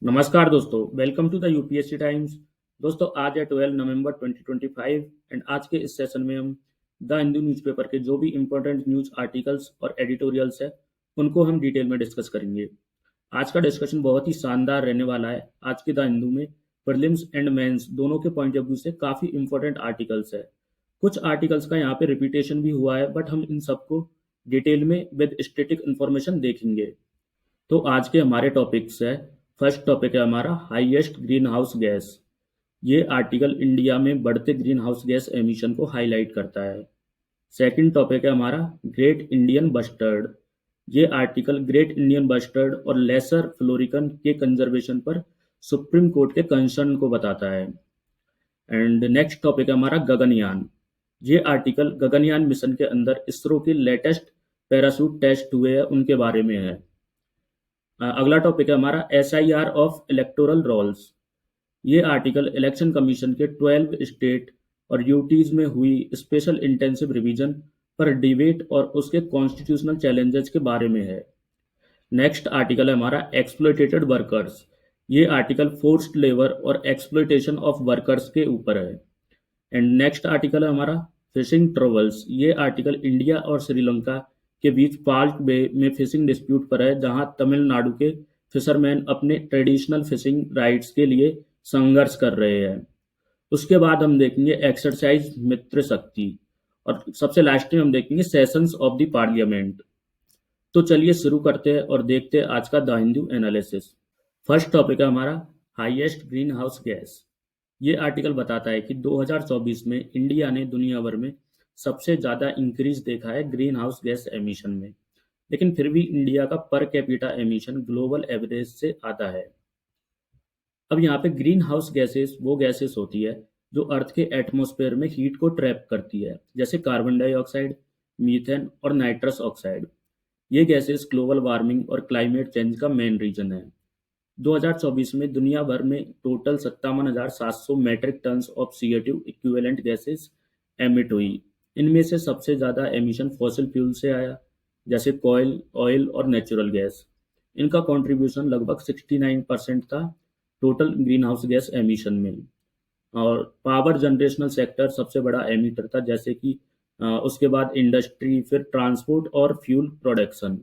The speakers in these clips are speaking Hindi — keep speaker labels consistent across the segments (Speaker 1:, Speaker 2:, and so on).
Speaker 1: नमस्कार दोस्तों, welcome to the UPSC Times. दोस्तों, आज है 12 नवंबर 2025 एंड आज के इस सेशन में हम द हिंदू न्यूज़पेपर के जो भी इम्पोर्टेंट न्यूज़ आर्टिकल्स और एडिटोरियल्स है उनको हम डिटेल में डिस्कस करेंगे। आज का डिस्कशन बहुत ही शानदार रहने वाला है। आज के द हिंदू में प्रीलिम्स एंड मेंस दोनों के पॉइंट ऑफ व्यू से काफ़ी इंपॉर्टेंट आर्टिकल्स है। कुछ आर्टिकल्स का यहाँ पे रिपीटेशन भी हुआ है, बट हम इन सबको डिटेल में विद स्टेटिक इंफॉर्मेशन देखेंगे। तो आज के हमारे टॉपिक्स है। फर्स्ट टॉपिक है हमारा हाईएस्ट ग्रीन हाउस गैस। ये आर्टिकल इंडिया में बढ़ते ग्रीन हाउस गैस एमिशन को हाईलाइट करता है। सेकंड टॉपिक है हमारा ग्रेट इंडियन बस्टर्ड। ये आर्टिकल ग्रेट इंडियन बस्टर्ड और लेसर फ्लोरिकन के कंजर्वेशन पर सुप्रीम कोर्ट के कंसर्न को बताता है। एंड नेक्स्ट टॉपिक है हमारा गगनयान। ये आर्टिकल गगनयान मिशन के अंदर इसरो के लेटेस्ट पैराशूट टेस्ट हुए हैं उनके बारे में है। अगला टॉपिक है हमारा SIR ऑफ इलेक्टोरल रोल्स। ये आर्टिकल इलेक्शन कमीशन के 12 स्टेट और यूटीज में हुई स्पेशल इंटेंसिव रिवीजन पर डिबेट और उसके कॉन्स्टिट्यूशनल चैलेंजेस के बारे में है। नेक्स्ट आर्टिकल है हमारा एक्सप्लॉइटेटेड वर्कर्स। ये आर्टिकल फोर्स्ड लेबर और एक्सप्लॉइटेशन ऑफ वर्कर्स के ऊपर है। एंड नेक्स्ट आर्टिकल है हमारा फिशिंग ट्रबल्स। ये आर्टिकल इंडिया और श्रीलंका के बीच पाल्ट बे में फिशिंग डिस्प्यूट पर है, जहां तमिलनाडु के फिशरमैन अपने ट्रेडिशनल फिशिंग राइट्स के लिए संघर्ष कर रहे हैं। उसके बाद हम देखेंगे एक्सरसाइज मित्र शक्ति, और सबसे लास्ट में हम देखेंगे सेशंस ऑफ द पार्लियामेंट। तो चलिए शुरू करते हैं और देखते हैं आज का the Hindu analysis. First topic है हमारा हाईएस्ट ग्रीन हाउस गैस। ये आर्टिकल बताता है कि 2024 में इंडिया ने दुनिया भर में सबसे ज़्यादा इंक्रीज देखा है ग्रीन हाउस गैस एमिशन में, लेकिन फिर भी इंडिया का per capita emission global average से आता है। अब यहाँ पे ग्रीन हाउस गैसेस वो गैसेस होती है जो अर्थ के एटमॉस्फेयर में हीट को ट्रैप करती है, जैसे कार्बन डाइऑक्साइड, मीथेन और नाइट्रस ऑक्साइड। ये गैसेस ग्लोबल वार्मिंग और क्लाइमेट चेंज का मेन रीजन है। 2024 में दुनिया भर में total 57,700 metric tons of CO2 equivalent gases emit हुई। इनमें से सबसे ज़्यादा एमिशन फॉसिल फ्यूल से आया, जैसे कोयल, ऑयल और नेचुरल गैस। इनका कंट्रीब्यूशन लगभग 69% था total green house gas emission में। और पावर जनरेशनल सेक्टर सबसे बड़ा एमिटर था, जैसे कि उसके बाद इंडस्ट्री, फिर ट्रांसपोर्ट और फ्यूल प्रोडक्शन।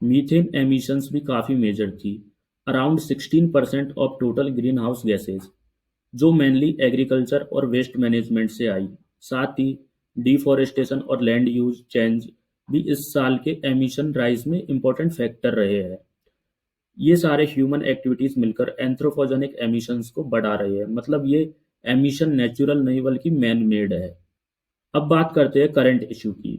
Speaker 1: मीथेन एमिशंस भी काफ़ी मेजर थी, around 16% of total green house gases, जो मेनली एग्रीकल्चर और वेस्ट मैनेजमेंट से आई। साथ ही डिफॉरेस्टेशन और लैंड यूज चेंज भी इस साल के एमिशन राइज में इम्पोर्टेंट फैक्टर रहे हैं। ये सारे ह्यूमन एक्टिविटीज मिलकर एंथ्रोपोजेनिक एमिशंस को बढ़ा रहे हैं, मतलब ये एमिशन नेचुरल नहीं बल्कि मैन मेड है। अब बात करते हैं करंट इशू की।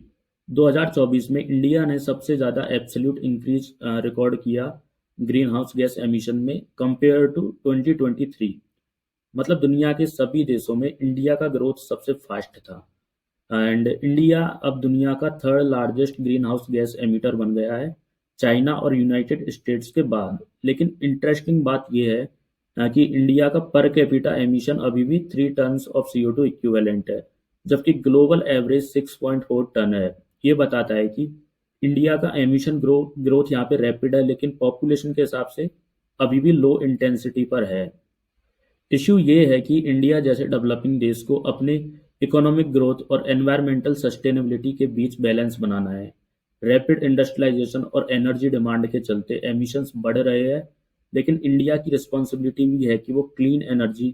Speaker 1: 2024 में इंडिया ने सबसे ज़्यादा एब्सोल्यूट इंक्रीज रिकॉर्ड किया ग्रीन हाउस गैस एमिशन में कंपेयर टू 2023। मतलब दुनिया के सभी देशों में इंडिया का ग्रोथ सबसे फास्ट था। एंड इंडिया अब दुनिया का third largest green house gas emitter बन गया है, चाइना और यूनाइटेड स्टेट्स के बाद। लेकिन इंटरेस्टिंग बात यह है कि इंडिया का पर कैपिटा एमिशन अभी भी 3 टन्स ऑफ CO2 इक्विवेलेंट है, जबकि ग्लोबल एवरेज 6.4 टन है। ये बताता है कि इंडिया का एमिशन ग्रोथ यहाँ पे रैपिड है, लेकिन पॉपुलेशन के हिसाब से अभी भी लो इंटेंसिटी पर है। इश्यू ये है कि इंडिया जैसे डेवलपिंग देश को अपने इकोनॉमिक ग्रोथ और एनवायरमेंटल सस्टेनेबिलिटी के बीच बैलेंस बनाना है। रैपिड इंडस्ट्रियलाइजेशन और एनर्जी डिमांड के चलते एमिशंस बढ़ रहे हैं, लेकिन इंडिया की रिस्पॉन्सिबिलिटी भी है कि वो क्लीन एनर्जी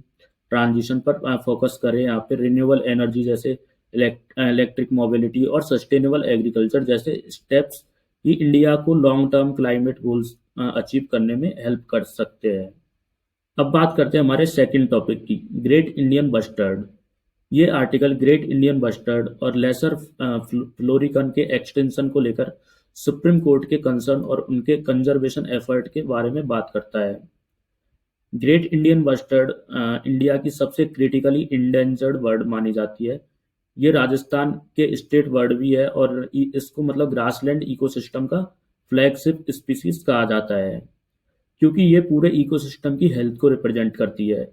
Speaker 1: ट्रांजिशन पर फोकस करे। यहाँ पे रिन्यूएबल एनर्जी जैसे इलेक्ट्रिक मोबिलिटी और सस्टेनेबल एग्रीकल्चर जैसे स्टेप्स ही इंडिया को long term climate goals achieve करने में हेल्प कर सकते हैं। अब बात करते हैं हमारे सेकंड टॉपिक की, ग्रेट इंडियन बस्टर्ड। ये आर्टिकल ग्रेट इंडियन बस्टर्ड और लेसर फ्लोरिकन के एक्सटेंशन को लेकर सुप्रीम कोर्ट के कंसर्न और उनके कंजर्वेशन एफर्ट के बारे में बात करता है। ग्रेट इंडियन बस्टर्ड इंडिया की सबसे क्रिटिकली इंडेंजर्ड बर्ड मानी जाती है। ये राजस्थान के स्टेट बर्ड भी है और इसको मतलब ग्रासलैंड इकोसिस्टम का फ्लैगशिप स्पीसीज कहा जाता है, क्योंकि ये पूरे इकोसिस्टम की हेल्थ को रिप्रेजेंट करती है।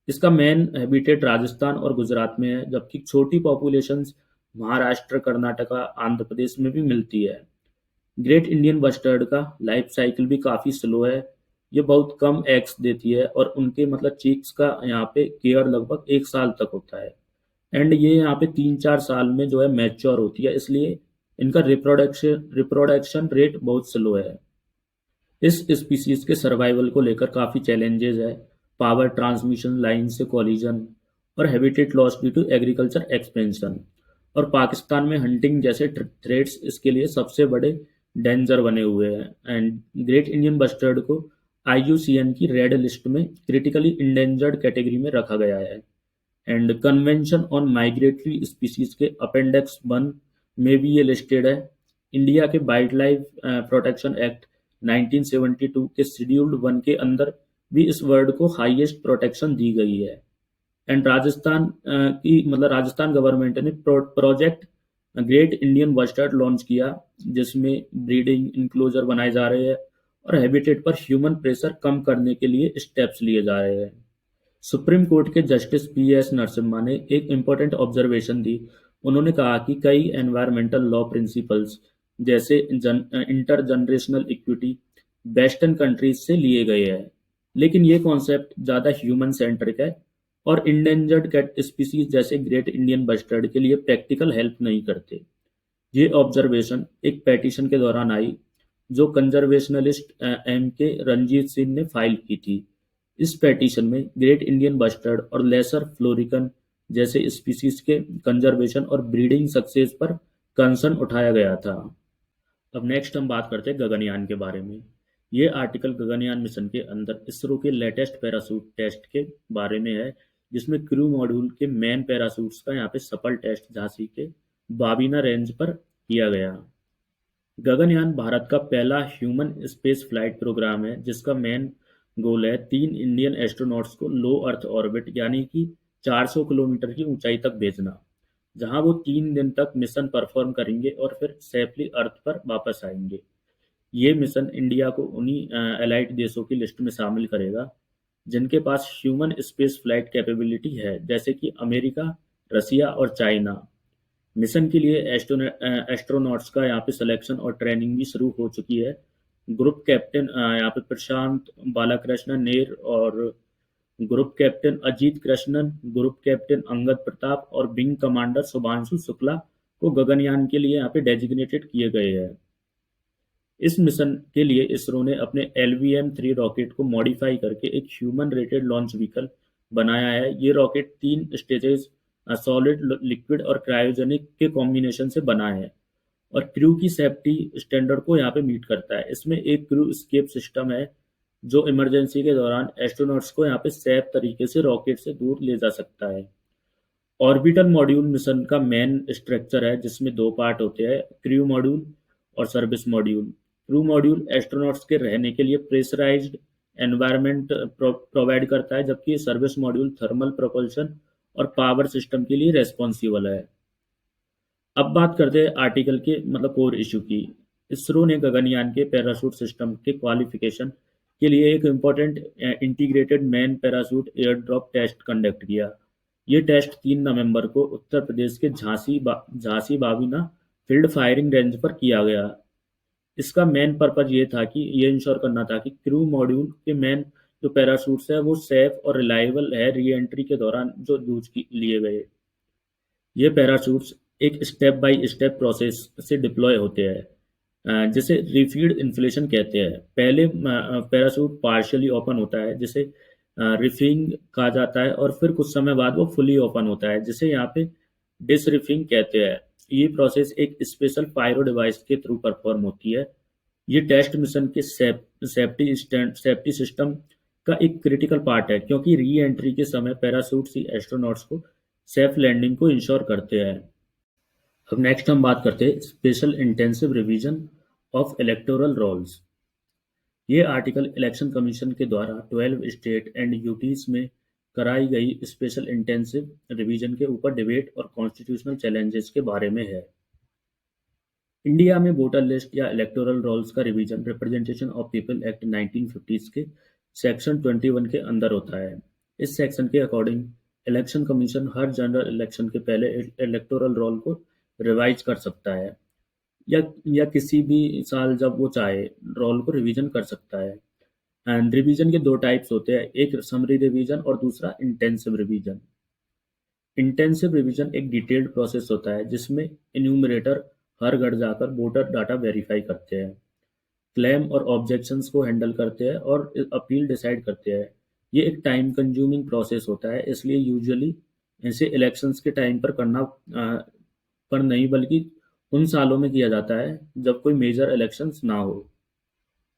Speaker 1: इसका मेन हैबिटेट राजस्थान और गुजरात में है, जबकि छोटी पॉपुलेशंस महाराष्ट्र, कर्नाटका, आंध्र प्रदेश में भी मिलती है। ग्रेट इंडियन बस्टर्ड का लाइफ साइकिल भी काफ़ी स्लो है। ये बहुत कम एग्स देती है और उनके मतलब चिक्स का यहाँ पे केयर लगभग 1 साल तक होता है। एंड ये यहाँ पे 3-4 साल में जो है मैच्योर होती है, इसलिए इनका रिप्रोडक्शन रेट बहुत स्लो है। इस स्पीसीज के सर्वाइवल को लेकर काफ़ी चैलेंजेस है। पावर ट्रांसमिशन लाइन से कॉलिजन और habitat loss due to agriculture expansion, और पाकिस्तान में हंटिंग जैसे थ्रेट्स इसके लिए सबसे बड़े डेंजर बने हुए हैं। एंड ग्रेट इंडियन बस्टर्ड को IUCN की रेड लिस्ट में क्रिटिकली इंडेंजर्ड कैटेगरी में रखा गया है। And convention on migratory species के अपेंडिक्स 1 में भी ये लिस्टेड है। इंडिया के वाइल्ड लाइफ प्रोटेक्शन एक्ट 1972 के शेड्यूल्ड 1 के अंदर भी इस वर्ड को हाईएस्ट प्रोटेक्शन दी गई है। एंड राजस्थान की मतलब राजस्थान गवर्नमेंट ने project great Indian bustard launch किया, जिसमें ब्रीडिंग इंक्लोजर बनाए जा रहे हैं और हैबिटेट पर ह्यूमन प्रेशर कम करने के लिए स्टेप्स लिए जा रहे हैं। सुप्रीम कोर्ट के जस्टिस PS नरसिम्हा ने एक इम्पोर्टेंट ऑब्जर्वेशन दी। उन्होंने कहा कि कई एनवायरमेंटल लॉ प्रिंसिपल्स जैसे inter generational equity western countries से लिए गए हैं, लेकिन ये कॉन्सेप्ट ज़्यादा ह्यूमन सेंट्रिक है और इंडेंजर्ड कैट स्पीसीज जैसे ग्रेट इंडियन बस्टर्ड के लिए प्रैक्टिकल हेल्प नहीं करते। ये ऑब्जर्वेशन एक पेटिशन के दौरान आई जो कंजर्वेशनलिस्ट MK रंजीत सिंह ने फाइल की थी। इस पेटिशन में ग्रेट इंडियन बस्टर्ड और लेसर फ्लोरिकन जैसे स्पीसीज के कंजर्वेशन और ब्रीडिंग सक्सेस पर कंसर्न उठाया गया था। अब नेक्स्ट हम बात करते हैं गगनयान के बारे में। ये आर्टिकल गगनयान मिशन के अंदर इसरो के लेटेस्ट पैरासूट टेस्ट के बारे में है, जिसमें क्रू मॉड्यूल के मेन पैरासूट्स का यहाँ पे सफल टेस्ट झांसी के बाबीना रेंज पर किया गया। गगनयान भारत का पहला ह्यूमन स्पेस फ्लाइट प्रोग्राम है, जिसका मेन गोल है 3 इंडियन एस्ट्रोनॉट्स को लो अर्थ ऑर्बिट यानी कि 400 किलोमीटर की ऊंचाई तक भेजना, जहां वो 3 दिन तक मिशन परफॉर्म करेंगे और फिर सेफली अर्थ पर वापस आएंगे। ये मिशन इंडिया को उन्हीं एलाइड देशों की लिस्ट में शामिल करेगा जिनके पास ह्यूमन स्पेस फ्लाइट कैपेबिलिटी है, जैसे कि अमेरिका, रसिया और चाइना। मिशन के लिए एस्ट्रोनॉट्स का यहाँ पे सिलेक्शन और ट्रेनिंग भी शुरू हो चुकी है। ग्रुप कैप्टन यहाँ पे प्रशांत बालाकृष्णन नेर और group captain Ajit Krishnan, group captain Angad Pratap और विंग कमांडर शुभांशु शुक्ला को गगनयान के लिए यहाँ पे डेजिग्नेटेड किए गए हैं। इस मिशन के लिए इसरो ने अपने LVM-3 रॉकेट को मॉडिफाई करके एक ह्यूमन रेटेड लॉन्च व्हीकल बनाया है। ये रॉकेट 3 स्टेजेस सॉलिड, लिक्विड और क्रायोजेनिक के कॉम्बिनेशन से बना है और क्रू की सेफ्टी स्टैंडर्ड को यहाँ पे मीट करता है। इसमें एक क्रू एस्केप सिस्टम है जो इमरजेंसी के दौरान एस्ट्रोनॉट्स को यहाँ पे सेफ तरीके से रॉकेट से दूर ले जा सकता है। ऑर्बिटल मॉड्यूल मिशन का मेन स्ट्रक्चर है, जिसमें 2 पार्ट होते हैं, क्रू मॉड्यूल और service module. Crew module astronauts के रहने के लिए प्रेशराइज्ड एनवायरनमेंट प्रोवाइड करता है, जबकि सर्विस मॉड्यूल थर्मल प्रोपल्शन और पावर सिस्टम के लिए रेस्पॉन्सिबल है। अब बात करते हैं आर्टिकल के मतलब कोर इशू की। इसरो ने गगनयान के पैराशूट सिस्टम के क्वालिफिकेशन के लिए एक important integrated main parachute air drop test conduct किया। ये टेस्ट 3 नवंबर को उत्तर प्रदेश के Jhansi Babina field firing range पर किया गया। इसका मेन पर्पज ये था कि ये इंश्योर करना था कि क्रू मॉड्यूल के मेन जो पैराशूट्स है वो सेफ और रिलायबल है री एंट्री के दौरान जो यूज लिए गए। ये पैराशूट्स एक स्टेप बाय स्टेप प्रोसेस से डिप्लॉय होते हैं, जिसे रिफीड इन्फ्लेशन कहते हैं। पहले पैराशूट पार्शियली ओपन होता है, जिसे रिफिंग कहा जाता है, और फिर कुछ समय बाद वो फुली ओपन होता है, जिसे यहाँ पे डिसरिफिंग कहते हैं। ये प्रोसेस एक स्पेशल पायरो डिवाइस के थ्रू परफॉर्म होती है। ये टेस्ट मिशन के सेफ्टी सिस्टम का एक क्रिटिकल पार्ट है, क्योंकि री एंट्री के समय पैराशूट्स ही एस्ट्रोनॉट्स को सेफ लैंडिंग को इंश्योर करते हैं। अब नेक्स्ट हम बात करते हैं special intensive revision of electoral rolls. ये आर्टिकल इलेक्शन कमीशन के द्वारा 12 स्टेट एंड यूटीज में कराई गई स्पेशल इंटेंसिव रिवीजन के ऊपर डिबेट और कॉन्स्टिट्यूशनल चैलेंजेस के बारे में है। इंडिया में वोटर लिस्ट या इलेक्टोरल रोल्स का revision representation of people act 1950 के सेक्शन 21 के अंदर होता है। इस सेक्शन के अकॉर्डिंग इलेक्शन कमीशन हर जनरल इलेक्शन के पहले इलेक्टोरल रोल को रिवाइज कर सकता है, या किसी भी साल जब वो चाहे रोल को रिवीजन कर सकता है। एंड रिवीजन के दो टाइप्स होते हैं, एक समरी रिवीजन और दूसरा इंटेंसिव रिवीजन। इंटेंसिव रिवीजन एक डिटेल्ड प्रोसेस होता है जिसमें इन्यूमरेटर हर घर जाकर वोटर डाटा वेरीफाई करते हैं, क्लेम और ऑब्जेक्शंस को हैंडल करते हैं और अपील डिसाइड करते हैं। ये एक टाइम कंज्यूमिंग प्रोसेस होता है, इसलिए यूजुअली इसे इलेक्शंस के टाइम पर करना पर नहीं बल्कि उन सालों में किया जाता है जब कोई मेजर इलेक्शंस ना हो।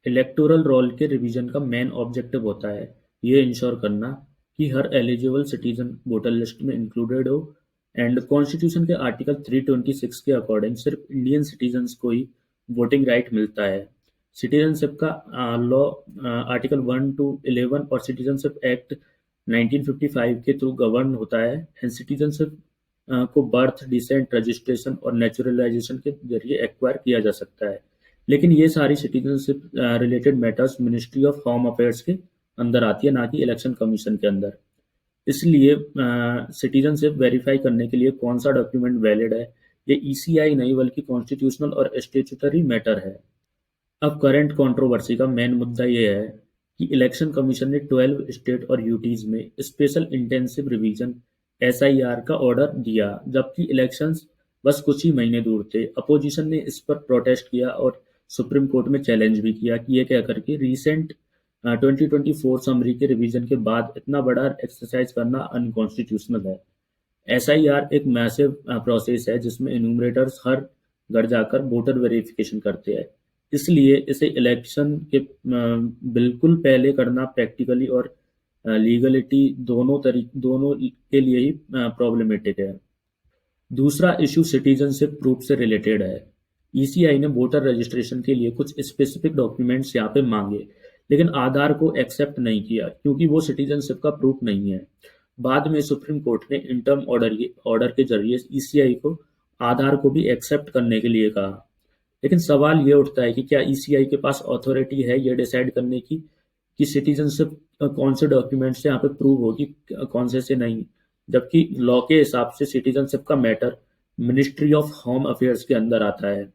Speaker 1: इलेक्टोरल रोल के रिवीजन का मेन ऑब्जेक्टिव होता है ये इंश्योर करना कि हर एलिजिबल सिटीजन वोटर लिस्ट में इंक्लूडेड हो, एंड कॉन्स्टिट्यूशन के आर्टिकल 326 के अकॉर्डिंग सिर्फ इंडियन सिटीजन्स को ही वोटिंग राइट मिलता है। सिटीजनशिप का लॉ आर्टिकल 1 to 11 और सिटीजनशिप एक्ट 1955 के थ्रू गवर्न होता है, एंड सिटीजनशिप को बर्थ, डिसेंट, रजिस्ट्रेशन और नेचुरलाइजेशन के जरिए एक्वायर किया जा सकता है। लेकिन ये सारी citizenship related matters ministry of home affairs के अंदर आती है, ना कि इलेक्शन कमीशन के अंदर। इसलिए सिटीजनशिप वेरीफाई करने के लिए कौन सा डॉक्यूमेंट वैलिड है, ये ईसीआई नहीं बल्कि कॉन्स्टिट्यूशनल और स्टेचुटरी मैटर है। अब करंट कंट्रोवर्सी का मेन मुद्दा ये है कि इलेक्शन कमीशन ने 12 स्टेट और यूटीज में स्पेशल इंटेंसिव रिवीजन एसआईआर का ऑर्डर दिया, जबकि इलेक्शंस बस कुछ ही महीने दूर थे। अपोजिशन ने इस पर प्रोटेस्ट किया और सुप्रीम कोर्ट में चैलेंज भी किया कि ये कहकर के रिसेंट 2024 समरी के रिवीजन के बाद इतना बड़ा एक्सरसाइज करना अनकॉन्स्टिट्यूशनल है। एसआईआर एक मैसिव प्रोसेस है जिसमें इन्यूमरेटर्स हर घर जाकर वोटर वेरिफिकेशन करते हैं, इसलिए इसे इलेक्शन के बिल्कुल पहले करना प्रैक्टिकली और लीगलिटी दोनों के लिए ही प्रॉब्लमेटिक है। दूसरा इशू सिटीजनशिप प्रूफ से रिलेटेड है। ईसीआई ने वोटर रजिस्ट्रेशन के लिए कुछ स्पेसिफिक डॉक्यूमेंट्स यहाँ पे मांगे, लेकिन आधार को एक्सेप्ट नहीं किया क्योंकि वो सिटीजनशिप का प्रूफ नहीं है। बाद में सुप्रीम कोर्ट ने इंटर्म ऑर्डर के जरिए ईसीआई को आधार को भी एक्सेप्ट करने के लिए कहा। लेकिन सवाल ये उठता है कि क्या ईसीआई के पास अथॉरिटी है ये डिसाइड करने की कि सिटीजनशिप कौन से डॉक्यूमेंट से यहाँ पे प्रूव होगी, कौन से नहीं, जबकि लॉ के हिसाब से सिटीजनशिप का matter ministry of home affairs के अंदर आता है।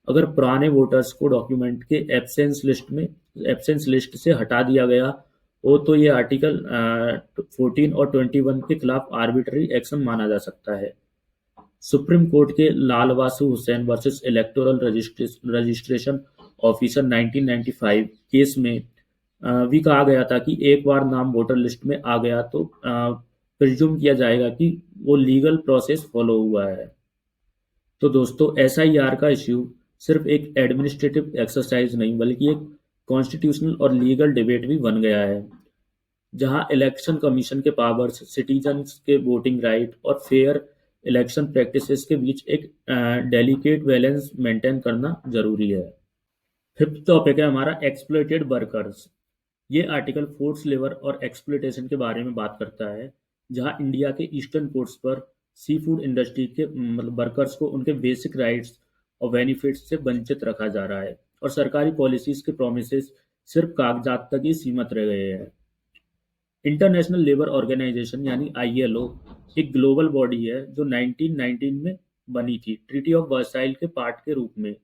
Speaker 1: अगर पुराने वोटर्स को डॉक्यूमेंट के एब्सेंस लिस्ट से हटा दिया गया हो तो ये आर्टिकल 14 और 21 के खिलाफ आर्बिट्ररी एक्शन माना जा सकता है। सुप्रीम कोर्ट के लालवासु Hussain versus electoral registration officer 1995 case में भी कहा गया था कि एक बार नाम वोटर लिस्ट में आ गया तो प्रिज्यूम किया जाएगा कि वो लीगल प्रोसेस फॉलो हुआ है। तो दोस्तों, एसआईआर का इश्यू सिर्फ एक एडमिनिस्ट्रेटिव एक्सरसाइज नहीं बल्कि एक कॉन्स्टिट्यूशनल और लीगल डिबेट भी बन गया है, जहां इलेक्शन कमीशन के पावर्स, सिटीजन्स के वोटिंग राइट और फेयर इलेक्शन प्रैक्टिसेस के बीच एक डेलिकेट बैलेंस मेंटेन करना जरूरी है। फिफ्थ टॉपिक है हमारा एक्सप्लॉइटेड वर्कर्स। ये आर्टिकल फोर्स लेबर और एक्सप्लॉइटेशन के बारे में बात करता है, जहां इंडिया के ईस्टर्न कोर्ट्स पर सी फूड इंडस्ट्री के मतलब वर्कर्स को उनके बेसिक राइट्स और बेनिफिट्स से वंचित रखा जा रहा है और सरकारी पॉलिसीज के प्रोमिसेस सिर्फ कागजात तक ही सीमित रह गए हैं। इंटरनेशनल लेबर ऑर्गेनाइजेशन यानी आईएलओ एक ग्लोबल बॉडी है जो 1919 में बनी थी, ट्रीटी ऑफ वर्साइल के पार्ट के रूप में।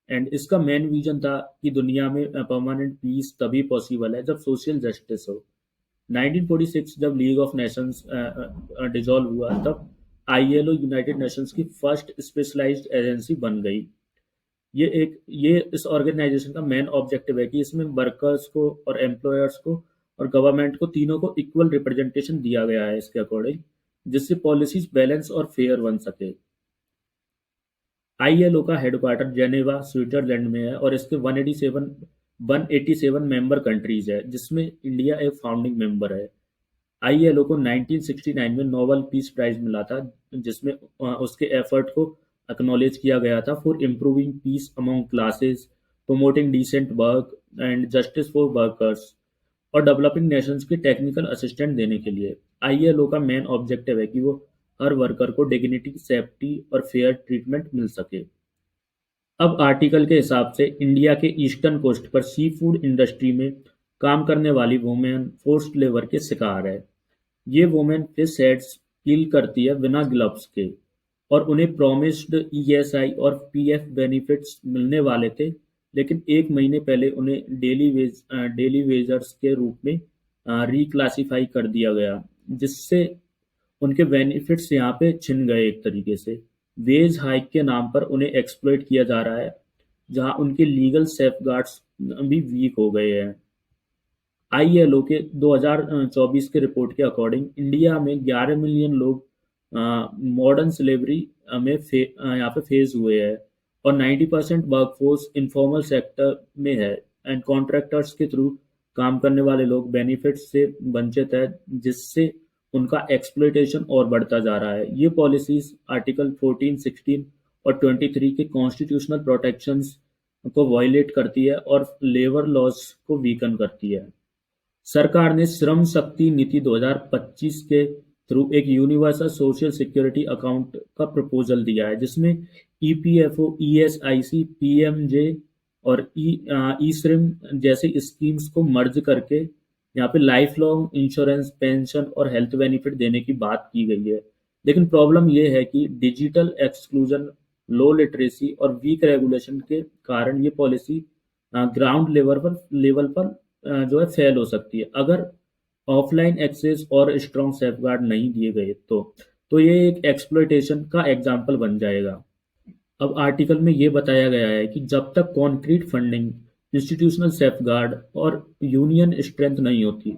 Speaker 1: एंड इसका मेन विजन था कि दुनिया में परमानेंट पीस तभी पॉसिबल है जब सोशल जस्टिस हो। 1946 जब लीग ऑफ नेशंस डिसॉल्व हुआ तब आईएलओ यूनाइटेड नेशंस की फर्स्ट स्पेशलाइज्ड एजेंसी बन गई। ये इस ऑर्गेनाइजेशन का मेन ऑब्जेक्टिव है कि इसमें वर्कर्स को और एम्प्लॉयर्स को और गवर्नमेंट को तीनों को इक्वल रिप्रेजेंटेशन दिया गया है इसके अकॉर्डिंग, जिससे पॉलिसीज बैलेंस और फेयर बन सके। आईएलओ का हेडक्वार्टर जेनेवा स्विट्जरलैंड में है और इसके 187 मेंबर कंट्रीज है, जिसमें इंडिया एक फाउंडिंग मेंबर है। आईएलओ को 1969 में नोबेल पीस प्राइज मिला था, जिसमें उसके एफर्ट को एक्नॉलेज किया गया था for improving peace among classes, promoting decent work and justice for workers और डेवलपिंग नेशंस के टेक्निकल असिस्टेंट देने के लिए। आईएलओ का मेन ऑब्जेक्टिव है कि वो हर वर्कर को डिग्निटी, सेफ्टी और फेयर ट्रीटमेंट मिल सके। अब आर्टिकल के हिसाब से इंडिया के ईस्टर्न कोस्ट पर सी फूड इंडस्ट्री में काम करने वाली वुमेन फोर्स्ड लेबर के शिकार है। ये वुमेन फिश हेड्स किल करती है बिना ग्लव्स के और उन्हें प्रॉमिस्ड ईएसआई और पीएफ बेनिफिट्स मिलने वाले थे, लेकिन एक महीने पहले उन्हें डेली वेजर्स के रूप में रिक्लासिफाई कर दिया गया, जिससे उनके बेनिफिट्स यहाँ पे छिन गए एक तरीके से। वेज हाइक के नाम पर उन्हें एक्सप्लॉइट किया जा रहा है, जहाँ उनके लीगल सेफगार्ड्स भी वीक हो गए हैं। आईएलओ के 2024 के रिपोर्ट के अकॉर्डिंग इंडिया में 11 मिलियन लोग मॉडर्न स्लेवरी यहाँ पे फेस हुए हैं, और 90% वर्कफोर्स इनफॉर्मल सेक्टर में है, एंड कॉन्ट्रैक्टर्स के थ्रू काम करने वाले लोग बेनिफिट से वंचित है, जिससे उनका एक्सप्लॉइटेशन और बढ़ता जा रहा है। ये पॉलिसीज आर्टिकल 14, 16 और 23 के कॉन्स्टिट्यूशनल प्रोटेक्शंस को वायलेट करती है और लेबर लॉज को वीकन करती है। सरकार ने श्रम शक्ति नीति 2025 के थ्रू एक यूनिवर्सल सोशल सिक्योरिटी अकाउंट का प्रपोजल दिया है, जिसमें ईपीएफओ, ईएसआईसी, पीएमजे और ई श्रम जैसे स्कीम्स को मर्ज करके यहाँ पे लाइफ लॉन्ग इंश्योरेंस, पेंशन और हेल्थ बेनिफिट देने की बात की गई है। लेकिन प्रॉब्लम ये है कि डिजिटल एक्सक्लूजन, लो लिटरेसी और वीक रेगुलेशन के कारण ये पॉलिसी ग्राउंड लेवल पर जो है फेल हो सकती है, अगर ऑफलाइन एक्सेस और स्ट्रॉन्ग सेफगार्ड नहीं दिए गए तो ये एक एक्सप्लॉइटेशन का एग्जाम्पल बन जाएगा। अब आर्टिकल में ये बताया गया है कि जब तक कॉन्क्रीट फंडिंग, इंस्टीट्यूशनल सेफगार्ड और यूनियन स्ट्रेंथ नहीं होती,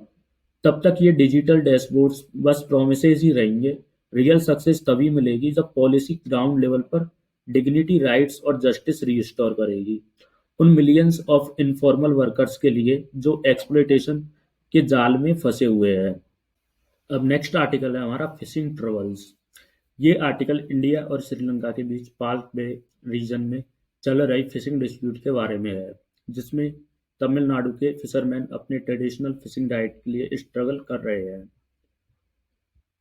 Speaker 1: तब तक ये डिजिटल डैशबोर्ड्स बस प्रोमिसेस ही रहेंगे। रियल सक्सेस तभी मिलेगी जब पॉलिसी ग्राउंड लेवल पर डिग्निटी, राइट्स और जस्टिस रिस्टोर करेगी उन मिलियंस ऑफ इनफॉर्मल वर्कर्स के लिए जो एक्सप्लॉइटेशन के जाल में फंसे हुए हैं। अब नेक्स्ट आर्टिकल है हमारा फिशिंग ट्रबल्स। ये आर्टिकल इंडिया और श्रीलंका के बीच पाल्क बे रीजन में चल रही फिशिंग डिस्प्यूट के बारे में है, जिसमें तमिलनाडु के फिशरमैन अपने ट्रेडिशनल फिशिंग राइट के लिए स्ट्रगल कर रहे हैं।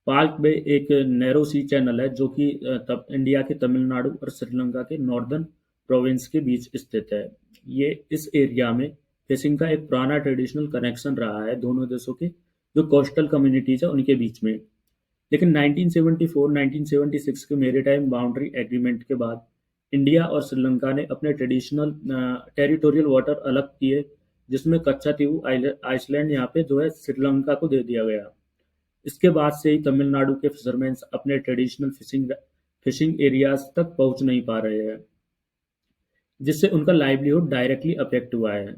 Speaker 1: पाल्क बे एक नैरो सी चैनल है जो कि तब इंडिया के तमिलनाडु और श्रीलंका के नॉर्दर्न प्रोविंस के बीच स्थित है। ये इस एरिया में फिशिंग का एक पुराना ट्रेडिशनल कनेक्शन रहा है दोनों देशों के जो कोस्टल कम्युनिटीज है उनके बीच में। लेकिन 1974-1976 के मेरीटाइम बाउंड्री एग्रीमेंट के बाद इंडिया और श्रीलंका ने अपने ट्रेडिशनल टेरिटोरियल वाटर अलग किए, जिसमें कच्चातीवू आइसलैंड यहाँ पे जो है श्रीलंका को दे दिया गया। इसके बाद से ही तमिलनाडु के फिशरमैन अपने ट्रेडिशनल फिशिंग एरियाज तक पहुंच नहीं पा रहे हैं, जिससे उनका लाइवलीहुड डायरेक्टली अफेक्ट हुआ है।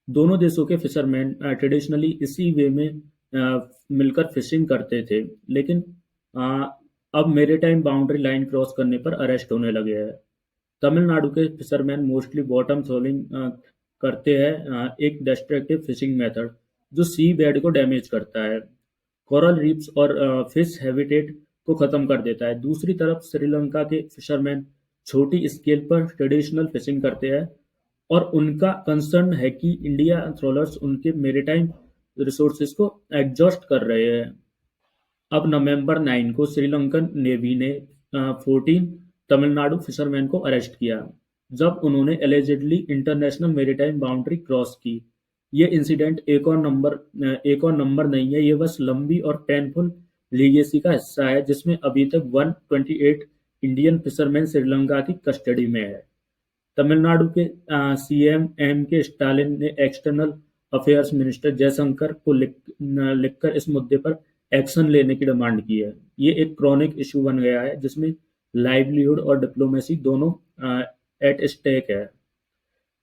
Speaker 1: दोनों देशों के फिशरमैन ट्रेडिशनली इसी वे में मिलकर फिशिंग करते थे, लेकिन अब मेरीटाइम बाउंड्री लाइन क्रॉस करने पर अरेस्ट होने लगे हैं। तमिलनाडु के फिशरमैन मोस्टली बॉटम थ्रोलिंग करते हैं, एक डिस्ट्रक्टिव फिशिंग मेथड जो सी बेड को डैमेज करता है, कोरल रीफ्स और फिश हैबिटेट को खत्म कर देता है। दूसरी तरफ श्रीलंका के फिशरमैन छोटी स्केल पर ट्रेडिशनल फिशिंग करते हैं, और उनका कंसर्न है कि इंडिया ट्रोलर्स उनके मेरीटाइम रिसोर्सेज को एग्जॉस्ट कर रहे हैं। अब नवंबर 9 को श्रीलंकन नेवी ने 14 तमिलनाडु फिशरमैन को अरेस्ट किया, जब उन्होंने allegedly international maritime boundary cross की। ये इंसिडेंट एक और नंबर नहीं है, ये बस लंबी और पेनफुल लीगेसी का हिस्सा है, जिसमें अभी तक 128 इंडियन फिशरमैन श्रीलंका की कस्टडी में है। तमिलनाडु के सीएम एम के स्टालिन ने एक्सटर्नल अफेयर्स मिनिस्टर जयशंकर को लिखकर इस मुद्दे पर एक्शन लेने की डिमांड की है। ये एक क्रॉनिक इशू बन गया है, जिसमें लाइवलीहुड और डिप्लोमेसी दोनों एट स्टेक है।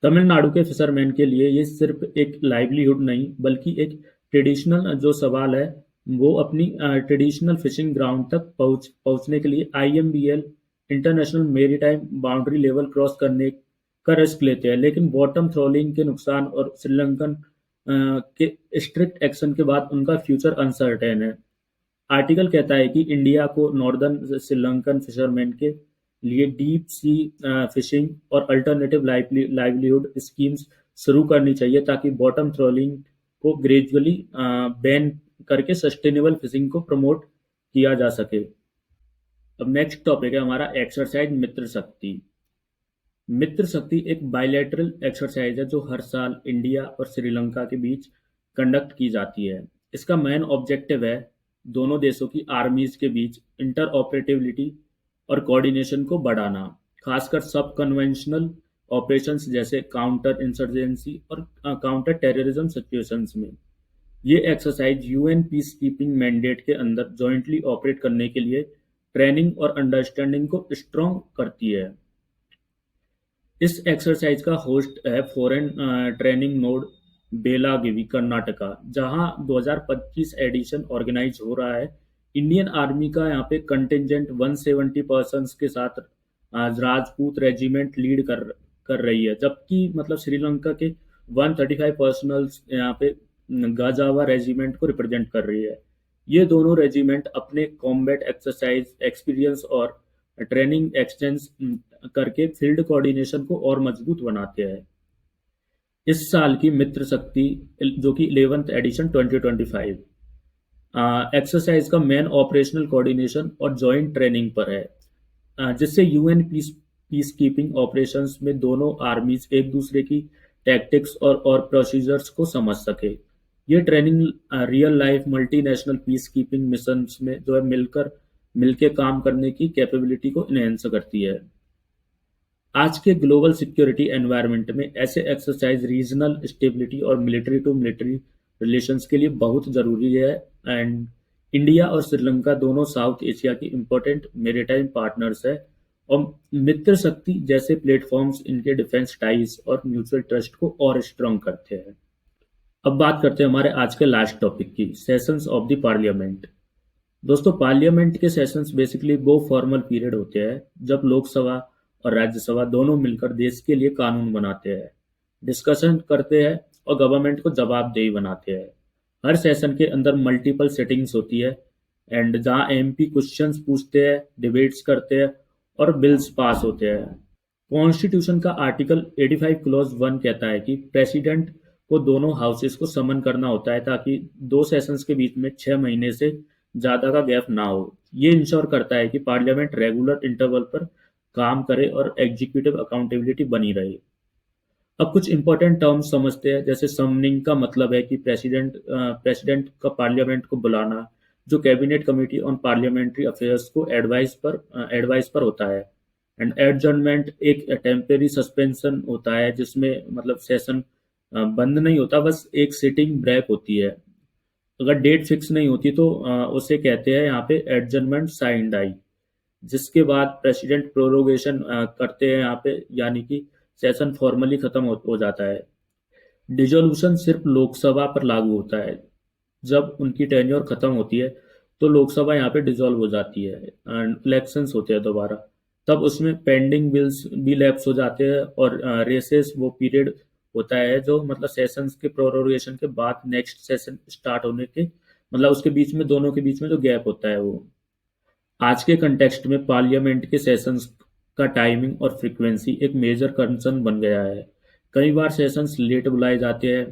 Speaker 1: तमिलनाडु के फिशरमैन के लिए ये सिर्फ एक लाइवलीहुड नहीं, बल्कि एक ट्रेडिशनल जो सवाल है, वो अपनी ट्रेडिशनल फिशिंग ग्राउंड तक पहुंचने के लिए IMBL international maritime boundary level cross करने का रिस्क लेते हैं। लेकिन बॉटम थ्रोलिंग के नुकसान और श्रीलंकन के स्ट्रिक्ट एक्शन के बाद उनका फ्यूचर अनसर्टेन है। आर्टिकल कहता है कि इंडिया को नॉर्दर्न श्रीलंकन फिशरमैन के लिए डीप सी फिशिंग और अल्टरनेटिव लाइवलीहुड स्कीम्स शुरू करनी चाहिए, ताकि बॉटम थ्रोलिंग को ग्रेजुअली बैन करके सस्टेनेबल फिशिंग को प्रमोट किया जा सके। अब नेक्स्ट टॉपिक है हमारा एक्सरसाइज मित्र शक्ति। मित्र शक्ति एक बायलैटरल एक्सरसाइज है जो हर साल इंडिया और श्रीलंका के बीच कंडक्ट की जाती है। इसका मेन ऑब्जेक्टिव है दोनों देशों की आर्मीज के बीच इंटर ऑपरेटिविटी और कोऑर्डिनेशन को बढ़ाना, खासकर सब कन्वेंशनल ऑपरेशंस जैसे काउंटर इंसर्जेंसी और काउंटर टेररिज्म सिचुएशंस में। ये exercise UN peace keeping mandate के अंदर जॉइंटली ऑपरेट करने के लिए ट्रेनिंग और अंडरस्टैंडिंग को स्ट्रॉन्ग करती है। इस एक्सरसाइज का होस्ट है फॉरेन ट्रेनिंग नोड बेलागिवी कर्नाटका, जहां 2025 एडिशन ऑर्गेनाइज हो रहा है। इंडियन आर्मी का यहाँ पे कंटिजेंट 170 पर्सन्स के साथ राजपूत रेजिमेंट लीड कर रही है, जबकि मतलब श्रीलंका के 135 पर्सनल्स यहाँ पे गाजावा रेजिमेंट को रिप्रेजेंट कर रही है। ये दोनों रेजिमेंट अपने कॉम्बैट एक्सरसाइज एक्सपीरियंस और ट्रेनिंग एक्सचेंज करके फील्ड कोऑर्डिनेशन को और मजबूत बनाते हैं। इस साल की मित्र शक्ति जो कि 11th एडिशन 2025 एक्सरसाइज का मेन ऑपरेशनल कोऑर्डिनेशन और जॉइंट ट्रेनिंग पर है, जिससे यूएन पीस कीपिंग ऑपरेशंस में दोनों आर्मीज एक दूसरे की टैक्टिक्स और प्रोसीजर्स को समझ सके। ये training real life multinational peace keeping missions में जो है मिलके काम करने की कैपेबिलिटी को इनहेंस करती है। आज के ग्लोबल सिक्योरिटी एनवायरनमेंट में ऐसे एक्सरसाइज रीजनल स्टेबिलिटी और मिलिट्री टू मिलिट्री रिलेशंस के लिए बहुत ज़रूरी है। एंड इंडिया और श्रीलंका दोनों साउथ एशिया की इम्पोर्टेंट मेरीटाइम पार्टनर्स है, और मित्र शक्ति जैसे प्लेटफॉर्म्स इनके डिफेंस टाइज और म्यूचुअल ट्रस्ट को और स्ट्रॉन्ग करते हैं। अब बात करते हैं हमारे आज के लास्ट टॉपिक की, सेशंस ऑफ द पार्लियामेंट। दोस्तों, पार्लियामेंट के सेशंस बेसिकली वो फॉर्मल पीरियड होते हैं जब लोकसभा और राज्यसभा दोनों मिलकर देश के लिए कानून बनाते हैं, डिस्कशन करते हैं और गवर्नमेंट को जवाबदेही बनाते हैं। हर सेशन के अंदर मल्टीपल सेटिंग्स होती है एंड जहां एमपी क्वेश्चंस पूछते हैं, डिबेट्स करते हैं और बिल्स पास होते हैं। कॉन्स्टिट्यूशन का आर्टिकल 85 क्लॉज 1 कहता है कि प्रेसिडेंट को दोनों हाउसेस को समन करना होता है ताकि दो सेशंस के बीच में 6 महीने से ज़्यादा का गैप ना हो। ये इंश्योर करता है कि पार्लियामेंट रेगुलर इंटरवल पर काम करे और एग्जीक्यूटिव अकाउंटेबिलिटी बनी रहे। अब कुछ इंपॉर्टेंट टर्म्स समझते हैं, जैसे समनिंग का मतलब है कि प्रेसिडेंट का पार्लियामेंट को बुलाना, जो cabinet committee on parliamentary affairs को एडवाइस पर होता है। एंड एडजर्नमेंट एक टेम्परेरी सस्पेंशन होता है जिसमें मतलब सेशन बंद नहीं होता, बस एक सिटिंग ब्रेक होती है। अगर डेट फिक्स नहीं होती तो उसे कहते हैं यहाँ पे एडजर्नमेंट साइंड आई, जिसके बाद प्रेसिडेंट प्रोरोगेशन करते हैं यहाँ पे, यानी कि सेशन फॉर्मली खत्म हो जाता है। डिसोल्यूशन सिर्फ लोकसभा पर लागू होता है। जब उनकी टेन्योर खत्म होती है तो लोकसभा यहाँ पे डिसॉल्व हो जाती है एंड इलेक्शंस होते हैं दोबारा। तब उसमें पेंडिंग बिल्स भी लैप्स हो जाते हैं और रेसेस वो पीरियड होता है जो मतलब सेशंस के प्रोरोगेशन के बाद नेक्स्ट सेशन स्टार्ट होने के मतलब उसके बीच में, दोनों के बीच में जो गैप होता है वो। आज के कंटेक्स्ट में पार्लियामेंट के सेशंस का टाइमिंग और फ्रीक्वेंसी एक मेजर कंसर्न बन गया है। कई बार सेशंस लेट बुलाए जाते हैं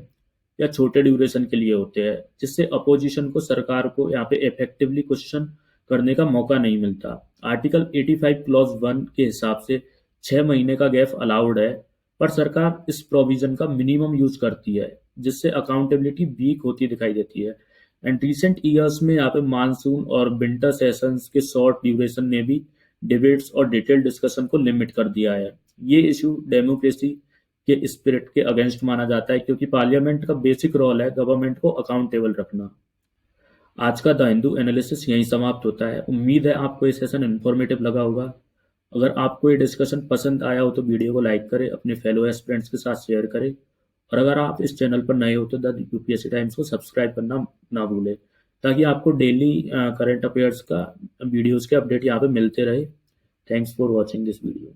Speaker 1: या छोटे ड्यूरेशन के लिए होते हैं, जिससे अपोजिशन को सरकार को यहाँ पे इफेक्टिवली क्वेश्चन करने का मौका नहीं मिलता। आर्टिकल 85 क्लॉज 1 के हिसाब से 6 महीने का गैप अलाउड है, पर सरकार इस प्रोविजन का मिनिमम यूज करती है, जिससे अकाउंटेबिलिटी वीक होती दिखाई देती है। एंड रिसेंट ईयर्स में यहाँ पे मानसून और विंटर सेशंस के शॉर्ट ड्यूरेशन ने भी डिबेट्स और डिटेल डिस्कशन को लिमिट कर दिया है। ये इशू डेमोक्रेसी के स्पिरिट के अगेंस्ट माना जाता है, क्योंकि पार्लियामेंट का बेसिक रोल है गवर्नमेंट को अकाउंटेबल रखना। आज का द हिंदू एनालिसिस यहीं समाप्त होता है। उम्मीद है आपको ये सेशन इन्फॉर्मेटिव लगा होगा। अगर आपको ये डिस्कशन पसंद आया हो तो वीडियो को लाइक करें, अपने फेलो एस्पिरेंट्स के साथ शेयर करें, और अगर आप इस चैनल पर नए हो तो द यूपीएससी टाइम्स को सब्सक्राइब करना ना भूलें, ताकि आपको डेली करंट अफेयर्स का वीडियोज़ के अपडेट यहाँ पे मिलते रहे। Thanks for watching this video.